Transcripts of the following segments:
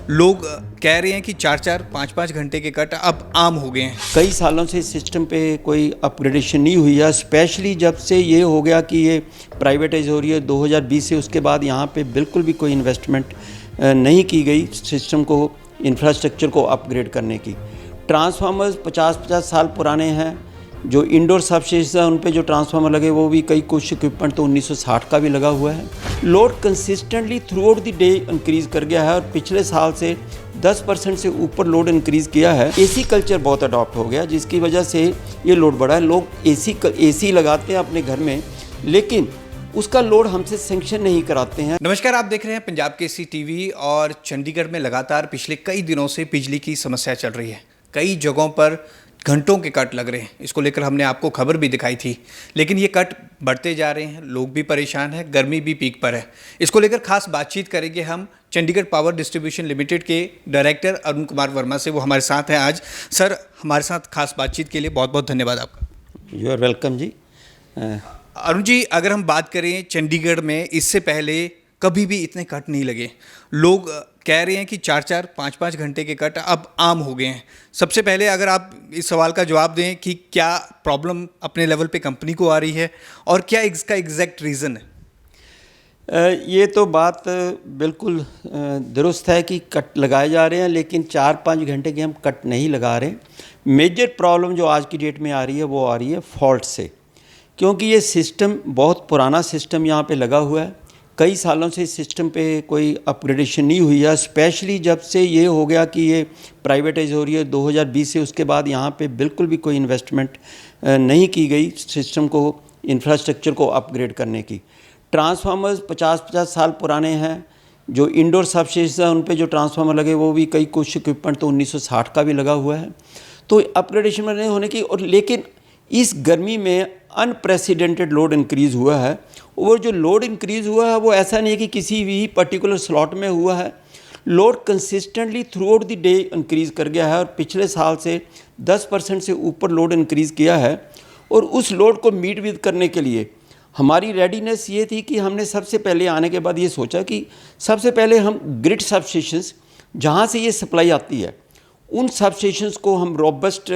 लोग कह रहे हैं कि 4-4, 5-5 घंटे के कट अब आम हो गए हैं। कई सालों से सिस्टम पे कोई अपग्रेडेशन नहीं हुई है, स्पेशली जब से ये हो गया कि ये प्राइवेटाइज हो रही है 2020 से, उसके बाद यहाँ पे बिल्कुल भी कोई इन्वेस्टमेंट नहीं की गई सिस्टम को, इंफ्रास्ट्रक्चर को अपग्रेड करने की। ट्रांसफार्मर्स 50-50 साल पुराने हैं। जो इंडोर सबस्टेशन है उन पे जो ट्रांसफार्मर लगे वो भी कई कुछ इक्विपमेंट तो 1960 का भी लगा हुआ है। Load consistently through out the day increase कर गया है और पिछले साल से 10% से ऊपर लोड इंक्रीज़ किया है। एसी कल्चर बहुत अडॉप्ट हो गया जिसकी वजह से ये लोड बढ़ा है। लोग एसी लगाते हैं अपने घर में, लेकिन उसका लोड हमसे सेंक्शन नहीं कराते हैं। नमस्कार, आप देख रहे हैं पंजाब केसरी टीवी। और चंडीगढ़ में लगातार पिछले कई दिनों से बिजली की समस्या चल रही है। कई जगहों पर घंटों के कट लग रहे हैं। इसको लेकर हमने आपको खबर भी दिखाई थी, लेकिन ये कट बढ़ते जा रहे हैं, लोग भी परेशान हैं, गर्मी भी पीक पर है। इसको लेकर खास बातचीत करेंगे हम चंडीगढ़ पावर डिस्ट्रीब्यूशन लिमिटेड के डायरेक्टर अरुण कुमार वर्मा से। वो हमारे साथ हैं आज। सर, हमारे साथ खास बातचीत के लिए बहुत बहुत धन्यवाद आपका। यू आर वेलकम जी। अरुण जी, अगर हम बात करें चंडीगढ़ में इससे पहले कभी भी इतने कट नहीं लगे। लोग कह रहे हैं कि 4-4, 5-5 घंटे के कट अब आम हो गए हैं। सबसे पहले अगर आप इस सवाल का जवाब दें कि क्या प्रॉब्लम अपने लेवल पे कंपनी को आ रही है और क्या इसका एग्जैक्ट रीज़न है। ये तो बात बिल्कुल दुरुस्त है कि कट लगाए जा रहे हैं, लेकिन 4-5 घंटे के हम कट नहीं लगा रहे। मेजर प्रॉब्लम जो आज की डेट में आ रही है वो आ रही है फॉल्ट से, क्योंकि ये सिस्टम बहुत पुराना सिस्टम यहाँ पे लगा हुआ है। कई सालों से सिस्टम पे कोई अपग्रेडेशन नहीं हुई है, स्पेशली जब से ये हो गया कि ये प्राइवेटाइज हो रही है 2020 से, उसके बाद यहाँ पे बिल्कुल भी कोई इन्वेस्टमेंट नहीं की गई सिस्टम को, इंफ्रास्ट्रक्चर को अपग्रेड करने की। ट्रांसफार्मर्स 50-50 साल पुराने हैं। जो इंडोर सबस्टेशन है उन पे जो ट्रांसफार्मर लगे वो भी कई कुछ इक्विपमेंट तो 1960 का भी लगा हुआ है। तो अपग्रेडेशन नहीं होने की, और लेकिन इस गर्मी में अनप्रेसिडेंटेड लोड इंक्रीज़ हुआ है। और जो लोड इंक्रीज़ हुआ है वो ऐसा नहीं है कि किसी भी पर्टिकुलर स्लॉट में हुआ है। Load consistently through out the day increase कर गया है और पिछले साल से 10% से ऊपर लोड इंक्रीज़ किया है। और उस लोड को मीट विद करने के लिए हमारी रेडीनेस ये थी कि हमने सबसे पहले आने के बाद ये सोचा कि सबसे पहले हम ग्रिड सबस्टेशंस जहाँ से ये सप्लाई आती है उन सबस्टेशंस को हम रोबस्ट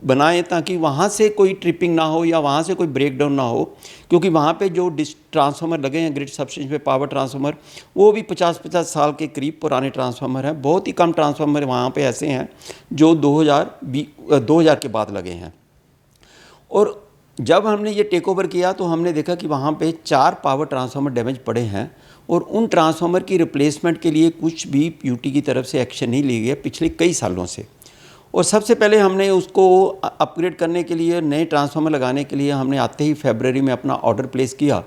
बनाएं, ताकि वहाँ से कोई ट्रिपिंग ना हो या वहाँ से कोई ब्रेकडाउन ना हो। क्योंकि वहाँ पे जो ट्रांसफार्मर लगे हैं ग्रिड सबस्टेशन पे, पावर ट्रांसफार्मर, वो भी 50-50 साल के करीब पुराने ट्रांसफार्मर हैं। बहुत ही कम ट्रांसफार्मर वहाँ पे ऐसे हैं जो 2000 के बाद लगे हैं। और जब हमने ये टेक ओवर किया तो हमने देखा कि वहाँ पे 4 पावर ट्रांसफार्मर डैमेज पड़े हैं और उन ट्रांसफार्मर की रिप्लेसमेंट के लिए कुछ भी पीयूटी की तरफ से एक्शन नहीं लिया गया पिछले कई सालों से। और सबसे पहले हमने उसको अपग्रेड करने के लिए, नए ट्रांसफार्मर लगाने के लिए हमने आते ही फरवरी में अपना ऑर्डर प्लेस किया।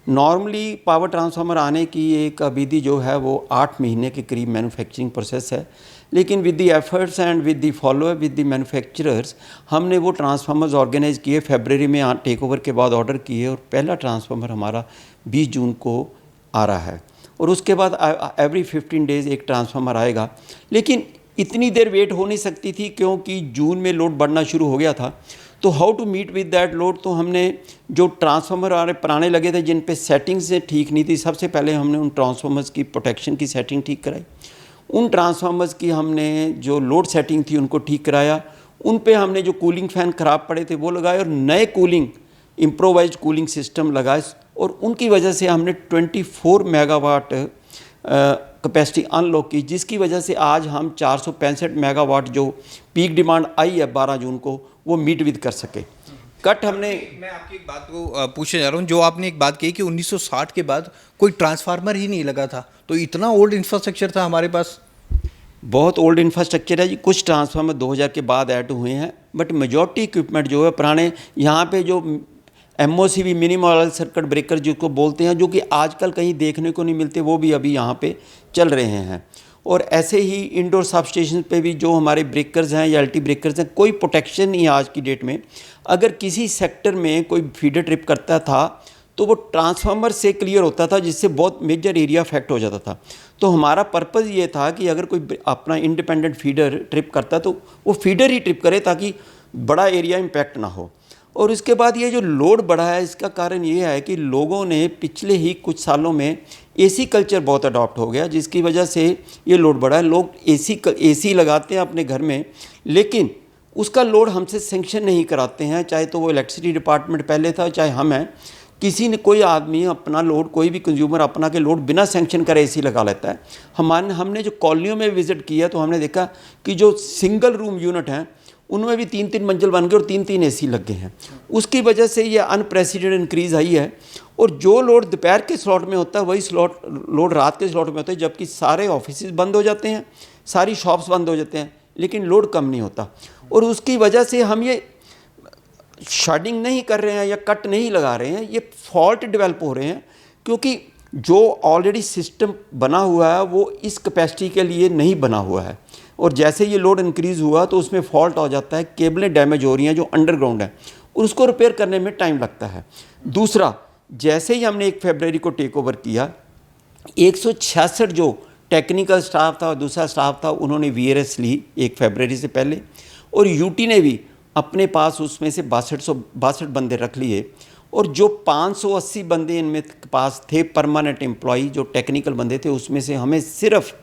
नॉर्मली पावर ट्रांसफार्मर आने की एक अवधि जो है वो 8 महीने के करीब मैन्युफैक्चरिंग प्रोसेस है, लेकिन with the efforts and with the follow up with the manufacturers हमने वो ट्रांसफार्मर्स ऑर्गेनाइज किए। फरवरी में टेक ओवर के बाद ऑर्डर किए और पहला ट्रांसफार्मर हमारा 20 जून को आ रहा है। और उसके बाद एवरी 15 डेज़ एक ट्रांसफार्मर आएगा। लेकिन इतनी देर वेट हो नहीं सकती थी क्योंकि जून में लोड बढ़ना शुरू हो गया था। तो how to meet with that load, तो हमने जो ट्रांसफार्मर हमारे पुराने लगे थे जिन पे सेटिंग्स ठीक नहीं थी, सबसे पहले हमने उन ट्रांसफार्मर्स की प्रोटेक्शन की सेटिंग ठीक कराई। उन ट्रांसफार्मर्स की हमने जो लोड सेटिंग थी उनको ठीक कराया। उन पे हमने जो कूलिंग फ़ैन ख़राब पड़े थे वो लगाए और नए कूलिंग इम्प्रोवाइज्ड कूलिंग सिस्टम लगाए। और उनकी वजह से हमने 24 मेगावाट कैपेसिटी अनलॉक की, जिसकी वजह से आज हम 465 मेगावाट जो पीक डिमांड आई है 12 जून को वो मीट विद कर सके। कट हमने, मैं आपकी एक बात को पूछने जा रहा हूँ। जो आपने एक बात कही कि 1960 के बाद कोई ट्रांसफार्मर ही नहीं लगा था, तो इतना ओल्ड इंफ्रास्ट्रक्चर था हमारे पास। बहुत ओल्ड इंफ्रास्ट्रक्चर है जी। कुछ ट्रांसफार्मर 2000 के बाद ऐड हुए हैं, बट मेजॉरिटी इक्विपमेंट जो है पुराने, यहाँ पे जो MOCB मिनिमम सर्किट ब्रेकर जिसको बोलते हैं, जो कि आजकल कहीं देखने को नहीं मिलते, वो भी अभी यहाँ पे चल रहे हैं। और ऐसे ही इंडोर सबस्टेशन पे भी जो हमारे ब्रेकर्स हैं या LT ब्रेकर्स हैं, कोई प्रोटेक्शन नहीं है आज की डेट में। अगर किसी सेक्टर में कोई फीडर ट्रिप करता था तो वो ट्रांसफार्मर से क्लियर होता था, जिससे बहुत मेजर एरिया अफेक्ट हो जाता था। तो हमारा पर्पज़ ये था कि अगर कोई अपना इंडिपेंडेंट फीडर ट्रिप करता तो वो फीडर ही ट्रिप करे ताकि बड़ा एरिया इम्पैक्ट ना हो। और उसके बाद ये जो लोड बढ़ा है, इसका कारण ये है कि लोगों ने पिछले ही कुछ सालों में एसी कल्चर बहुत अडॉप्ट हो गया, जिसकी वजह से ये लोड बढ़ा है। लोग एसी लगाते हैं अपने घर में, लेकिन उसका लोड हमसे सेंक्शन नहीं कराते हैं, चाहे तो वो इलेक्ट्रिसिटी डिपार्टमेंट पहले था, चाहे हम हैं। किसी ने, कोई आदमी अपना लोड, कोई भी कंज्यूमर अपना के लोड बिना सेंक्शन करे एसी लगा लेता है। हमने जो कॉलोनियों में विज़िट किया तो हमने देखा कि जो सिंगल रूम यूनिट हैं उनमें भी 3-3 मंजिल बन गए और 3-3 एसी लग गए हैं। उसकी वजह से ये अनप्रेसिडेंटेड इंक्रीज़ आई है। और जो लोड दोपहर के स्लॉट में होता है वही लोड रात के स्लॉट में होता है, जबकि सारे ऑफिस बंद हो जाते हैं, सारी शॉप्स बंद हो जाते हैं, लेकिन लोड कम नहीं होता। और उसकी वजह से हम ये शॉर्टिंग नहीं कर रहे हैं या कट नहीं लगा रहे हैं, ये फॉल्ट डेवलप हो रहे हैं, क्योंकि जो ऑलरेडी सिस्टम बना हुआ है वो इस कैपेसिटी के लिए नहीं बना हुआ है। और जैसे ये लोड इंक्रीज़ हुआ तो उसमें फॉल्ट हो जाता है, केबलें डैमेज हो रही हैं जो अंडरग्राउंड है, और उसको रिपेयर करने में टाइम लगता है। दूसरा, जैसे ही हमने 1 फरवरी को टेक ओवर किया, 166 जो टेक्निकल स्टाफ था और दूसरा स्टाफ था, उन्होंने वीआरएस ली 1 फरवरी से पहले, और यूटी ने भी अपने पास उसमें से 62 बंदे रख लिए। और जो 580 बंदे इनमें पास थे परमानेंट एम्प्लॉई, जो टेक्निकल बंदे थे, उसमें से हमें सिर्फ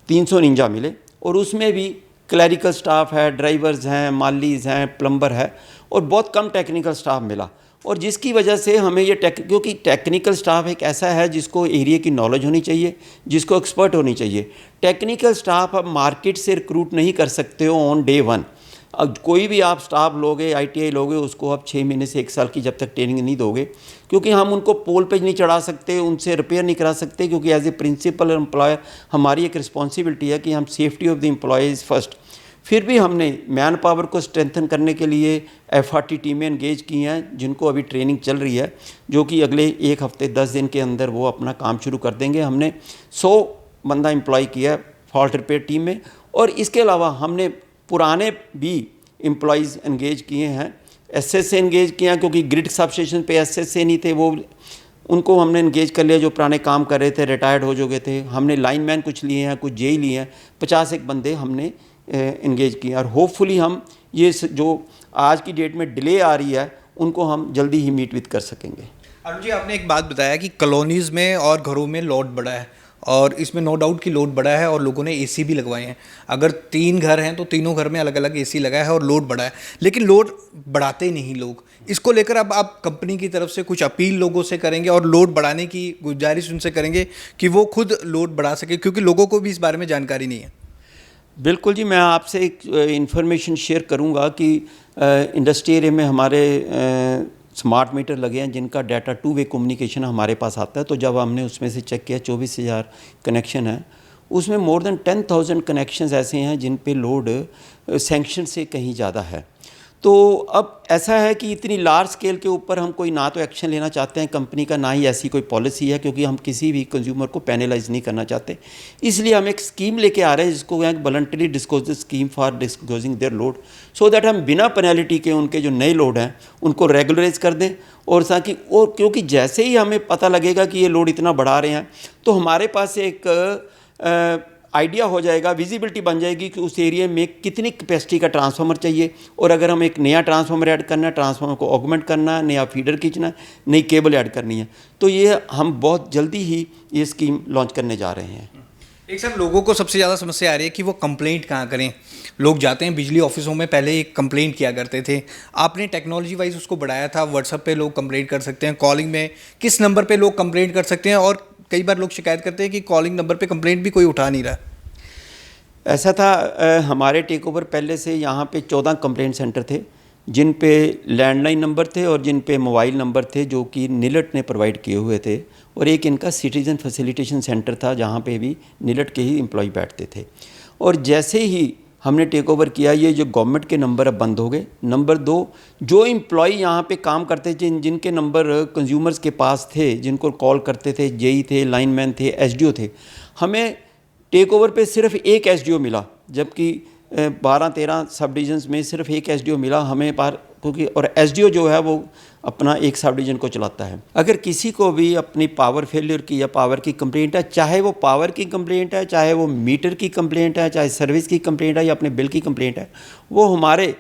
349 मिले। और उसमें भी क्लरिकल स्टाफ है, ड्राइवर्स हैं, मालीज हैं, प्लम्बर है, और बहुत कम टेक्निकल स्टाफ मिला। और जिसकी वजह से हमें ये क्योंकि टेक्निकल स्टाफ एक ऐसा है जिसको एरिया की नॉलेज होनी चाहिए, जिसको एक्सपर्ट होनी चाहिए। टेक्निकल स्टाफ आप मार्केट से रिक्रूट नहीं कर सकते हो ऑन डे 1। अब कोई भी आप स्टाफ लोगे, आईटीआई लोगे, उसको आप 6 महीने से 1 साल की जब तक ट्रेनिंग नहीं दोगे, क्योंकि हम उनको पोल पे नहीं चढ़ा सकते, उनसे रिपेयर नहीं करा सकते, क्योंकि एज ए प्रिंसिपल एम्प्लॉयर हमारी एक रिस्पॉन्सिबिलिटी है कि हम safety of the employees first. फिर भी हमने मैन पावर को स्ट्रेंथन करने के लिए एफआरटी टीमें एंगेज की हैं, जिनको अभी ट्रेनिंग चल रही है, जो कि अगले 1 हफ्ते 10 दिन के अंदर वो अपना काम शुरू कर देंगे। हमने 100 बंदा एम्प्लॉय किया है फॉल्ट रिपेयर टीम में, और इसके अलावा हमने पुराने भी एम्प्लॉयज़ एंगेज किए हैं, एसएस से एंगेज किए हैं, क्योंकि ग्रिड सब स्टेशन पे एसएस से नहीं थे, वो उनको हमने एंगेज कर लिया, जो पुराने काम कर रहे थे, रिटायर्ड हो चुके थे। हमने लाइनमैन कुछ लिए हैं, कुछ जेई लिए हैं, 51 बंदे हमने एंगेज किए। और होपफुली हम ये जो आज की डेट में डिले आ रही है, उनको हम जल्दी ही मीट विद कर सकेंगे। अरुण जी, आपने एक बात बताया कि कॉलोनीज़ में और घरों में लोड बढ़ा है, और इसमें नो डाउट कि लोड बढ़ा है, और लोगों ने एसी भी लगवाए हैं। अगर 3 घर हैं तो तीनों घर में अलग अलग एसी लगा है और लोड बढ़ा है, लेकिन लोड बढ़ाते ही नहीं लोग। इसको लेकर अब आप कंपनी की तरफ से कुछ अपील लोगों से करेंगे और लोड बढ़ाने की गुजारिश उनसे करेंगे कि वो खुद लोड बढ़ा सके, क्योंकि लोगों को भी इस बारे में जानकारी नहीं है। बिल्कुल जी, मैं आपसे एक इन्फॉर्मेशन शेयर करूंगा कि इंडस्ट्री एरिया में हमारे स्मार्ट मीटर लगे हैं, जिनका डाटा 2 वे कम्युनिकेशन हमारे पास आता है। तो जब हमने उसमें से चेक किया, 24,000 कनेक्शन है, उसमें मोर देन 10,000 कनेक्शंस ऐसे हैं जिन पे लोड सैंक्शन से कहीं ज़्यादा है। तो अब ऐसा है कि इतनी लार्ज स्केल के ऊपर हम कोई ना तो एक्शन लेना चाहते हैं कंपनी का, ना ही ऐसी कोई पॉलिसी है, क्योंकि हम किसी भी कंज्यूमर को पेनलाइज नहीं करना चाहते। इसलिए हम एक स्कीम लेके आ रहे हैं, जिसको voluntary disclosure scheme for disclosing their load, so that हम बिना पेनल्टी के उनके जो नए लोड हैं उनको रेगुलराइज कर दें। और ताकि, और क्योंकि जैसे ही हमें पता लगेगा कि ये लोड इतना बढ़ा रहे हैं, तो हमारे पास एक आइडिया हो जाएगा, विजिबिलिटी बन जाएगी कि उस एरिया में कितनी कैपेसिटी का ट्रांसफार्मर चाहिए, और अगर हम एक नया ट्रांसफार्मर ऐड करना है, ट्रांसफार्मर को ऑगमेंट करना है, नया फीडर खींचना है, नई केबल ऐड करनी है, तो ये हम बहुत जल्दी ही ये स्कीम लॉन्च करने जा रहे हैं। एक सर, लोगों को सबसे ज़्यादा समस्या आ रही है कि वो कंप्लेंट कहाँ करें। लोग जाते हैं बिजली ऑफिसों में, पहले एक कंप्लेंट किया करते थे, आपने टेक्नोलॉजी वाइज उसको बढ़ाया था, व्हाट्सएप पे लोग कंप्लेंट कर सकते हैं, कॉलिंग में किस नंबर पे लोग कंप्लेंट कर सकते हैं, और कई बार लोग शिकायत करते हैं कि कॉलिंग नंबर पे कंप्लेंट भी कोई उठा नहीं रहा। ऐसा था, हमारे टेक ओवर पहले से यहाँ पे 14 कंप्लेंट सेंटर थे, जिन पे लैंडलाइन नंबर थे और जिन पे मोबाइल नंबर थे, जो कि निलट ने प्रोवाइड किए हुए थे, और एक इनका सिटीज़न फैसिलिटेशन सेंटर था, जहाँ पे भी निलट के ही एम्प्लॉय बैठते थे। और जैसे ही हमने टेक ओवर किया, ये जो गवर्नमेंट के नंबर अब बंद हो गए। नंबर 2, जो एम्प्लॉय यहाँ पे काम करते थे, जिनके नंबर कंज्यूमर्स के पास थे, जिनको कॉल करते थे, जेई थे, लाइनमैन थे, एसडीओ थे, हमें टेक ओवर पे सिर्फ एक एसडीओ मिला, जबकि 12-13 सब डिवीजन्स में सिर्फ एक एसडीओ मिला हमें पार, क्योंकि और एसडीओ जो है वो अपना एक सब डिवीजन को चलाता है। अगर किसी को भी अपनी पावर फेलियर की या पावर की कंप्लेंट है, चाहे वो पावर की कंप्लेंट है, चाहे वो मीटर की कंप्लेंट है, चाहे सर्विस की कंप्लेंट है या अपने बिल की कंप्लेंट है, वो हमारे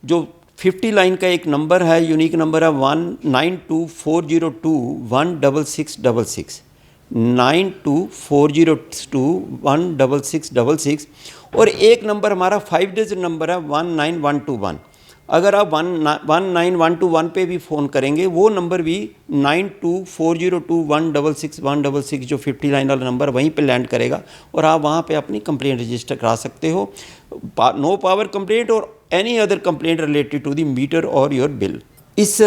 जो 50 लाइन का एक नंबर है, यूनिक नंबर है 192402166666, 9240216666, और एक नंबर हमारा 5 डिजिट नंबर है 19121। अगर आप 19121 पे भी फ़ोन करेंगे, वो नंबर भी 9240216666 जो 50 लाइन वाला नंबर वहीं पे लैंड करेगा, और आप वहाँ पे अपनी कंप्लेंट रजिस्टर करा सकते हो। नो पावर कंप्लेंट और any other complaint related to the meter और योर बिल। इस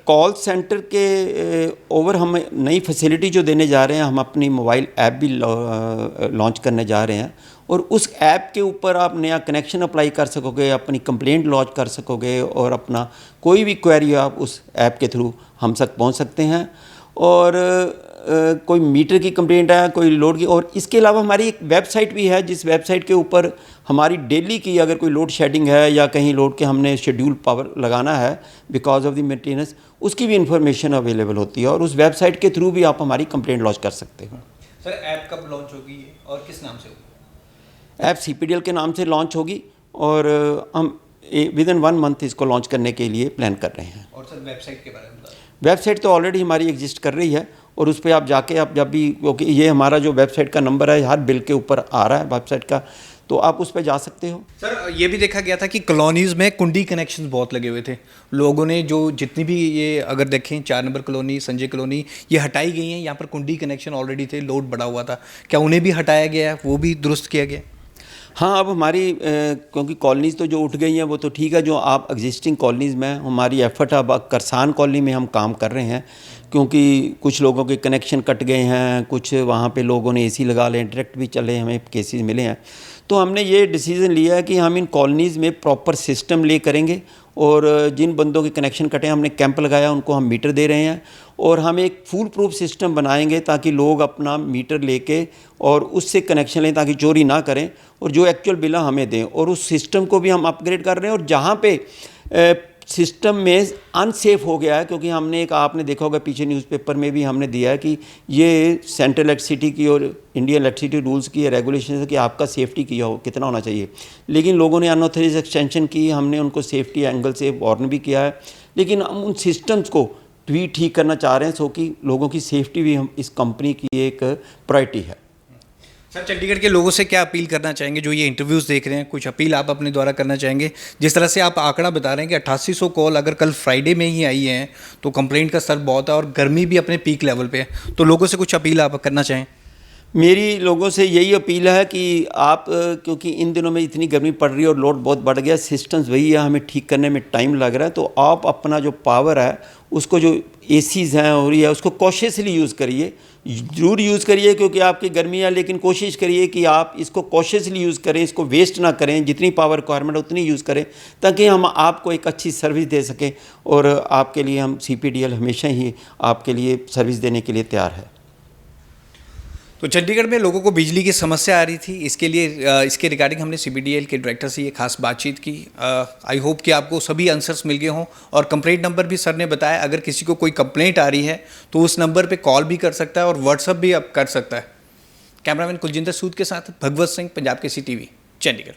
कॉल सेंटर के ओवर हम नई फैसिलिटी जो देने जा रहे हैं, हम अपनी मोबाइल ऐप भी लॉन्च करने जा रहे हैं, और उस ऐप के ऊपर आप नया कनेक्शन अप्लाई कर सकोगे, अपनी कंप्लेंट लॉन्च कर सकोगे, और अपना कोई भी क्वेरी आप उस ऐप के थ्रू हम तक पहुंच सकते हैं। और कोई मीटर की कंप्लेंट है, कोई लोड की, और इसके अलावा हमारी एक वेबसाइट भी है, जिस वेबसाइट के ऊपर हमारी डेली की अगर कोई लोड शेडिंग है या कहीं लोड के हमने शेड्यूल पावर लगाना है बिकॉज ऑफ द मेंटेनेंस, उसकी भी इंफॉर्मेशन अवेलेबल होती है, और उस वेबसाइट के थ्रू भी आप हमारी कंप्लेंट लॉन्च कर सकते हो। सर ऐप कब लॉन्च होगी और किस नाम से होगी? ऐप CPDL के नाम से लॉन्च होगी, और हम विद इन 1 मंथ इसको लॉन्च करने के लिए प्लान कर रहे हैं। और सर वेबसाइट के बारे में बताइए। वेबसाइट तो ऑलरेडी हमारी एग्जिस्ट कर रही है, और उस पर आप जाके आप जब भी, क्योंकि ये हमारा जो वेबसाइट का नंबर है हर बिल के ऊपर आ रहा है वेबसाइट का, तो आप उस पर जा सकते हो। सर ये भी देखा गया था कि कॉलोनीज़ में कुंडी कनेक्शंस बहुत लगे हुए थे। लोगों ने जो जितनी भी ये अगर देखें 4 नंबर कॉलोनी, संजय कॉलोनी, ये हटाई गई हैं। यहाँ पर कुंडी कनेक्शन ऑलरेडी थे, लोड बढ़ा हुआ था, क्या उन्हें भी हटाया गया है, वो भी दुरुस्त किया गया? हाँ, अब हमारी क्योंकि कॉलोनीज़ तो जो उठ गई हैं वो तो ठीक है, जो आप एग्जिस्टिंग कॉलोनीज़ में हमारी एफर्ट, अब करसान कॉलोनी में हम काम कर रहे हैं, क्योंकि कुछ लोगों के कनेक्शन कट गए हैं, कुछ वहाँ पे लोगों ने AC लगा लें, डायरेक्ट भी चले, हमें केसेस मिले हैं। तो हमने ये डिसीज़न लिया है कि हम इन कॉलोनीज़ में प्रॉपर सिस्टम ले करेंगे, और जिन बंदों के कनेक्शन कटे हैं हमने कैंप लगाया, उनको हम मीटर दे रहे हैं, और हम एक फुल प्रूफ सिस्टम बनाएंगे ताकि लोग अपना मीटर लेके और उससे कनेक्शन लें ताकि चोरी ना करें, और जो एक्चुअल बिल हमें दें। और उस सिस्टम को भी हम अपग्रेड कर रहे हैं, और जहाँ पे सिस्टम में अनसेफ हो गया है, क्योंकि हमने एक, आपने देखा होगा पीछे न्यूज़पेपर में भी हमने दिया है कि ये सेंट्रल इलेक्ट्रिसिटी की और इंडियन इलेक्ट्रिसिटी रूल्स की रेगुलेशन है कि आपका सेफ्टी किया हो कितना होना चाहिए, लेकिन लोगों ने अनऑथराइज एक्सटेंशन की, हमने उनको सेफ्टी एंगल से वार्न भी किया है, लेकिन हम उन सिस्टम्स को भी ठीक करना चाह रहे हैं, सो कि लोगों की सेफ्टी भी हम इस कंपनी की एक प्रायोरिटी है। सर चंडीगढ़ के लोगों से क्या अपील करना चाहेंगे जो ये इंटरव्यूज़ देख रहे हैं? कुछ अपील आप अपने द्वारा करना चाहेंगे? जिस तरह से आप आंकड़ा बता रहे हैं कि 8800 कॉल अगर कल फ्राइडे में ही आई हैं, तो कंप्लेंट का स्तर बहुत है, और गर्मी भी अपने पीक लेवल पे है, तो लोगों से कुछ अपील आप करना चाहें? मेरी लोगों से यही अपील है कि आप, क्योंकि इन दिनों में इतनी गर्मी पड़ रही है और लोड बहुत बढ़ गया, सिस्टम्स वही है, हमें ठीक करने में टाइम लग रहा है, तो आप अपना जो पावर है उसको, जो ACs हैं हो रही है, उसको कॉशियसली यूज़ करिए, ज़रूर यूज़ करिए, क्योंकि आपकी गर्मी है, लेकिन कोशिश करिए कि आप इसको कॉशियसली यूज़ करें, इसको वेस्ट ना करें, जितनी पावर रिक्वायरमेंट उतनी यूज़ करें, ताकि हम आपको एक अच्छी सर्विस दे सकें, और आपके लिए हम CPDL हमेशा ही आपके लिए सर्विस देने के लिए तैयार है। तो चंडीगढ़ में लोगों को बिजली की समस्या आ रही थी, इसके लिए इसके रिगार्डिंग हमने CPDL के डायरेक्टर से ये खास बातचीत की। आई होप कि आपको सभी आंसर्स मिल गए हों, और कंप्लेंट नंबर भी सर ने बताया, अगर किसी को कोई कंप्लेंट आ रही है तो उस नंबर पे कॉल भी कर सकता है और व्हाट्सअप भी अब कर सकता है। कैमरामैन कुलजिंदर सूद के साथ भगवत सिंह, पंजाब केसरी TV, चंडीगढ़।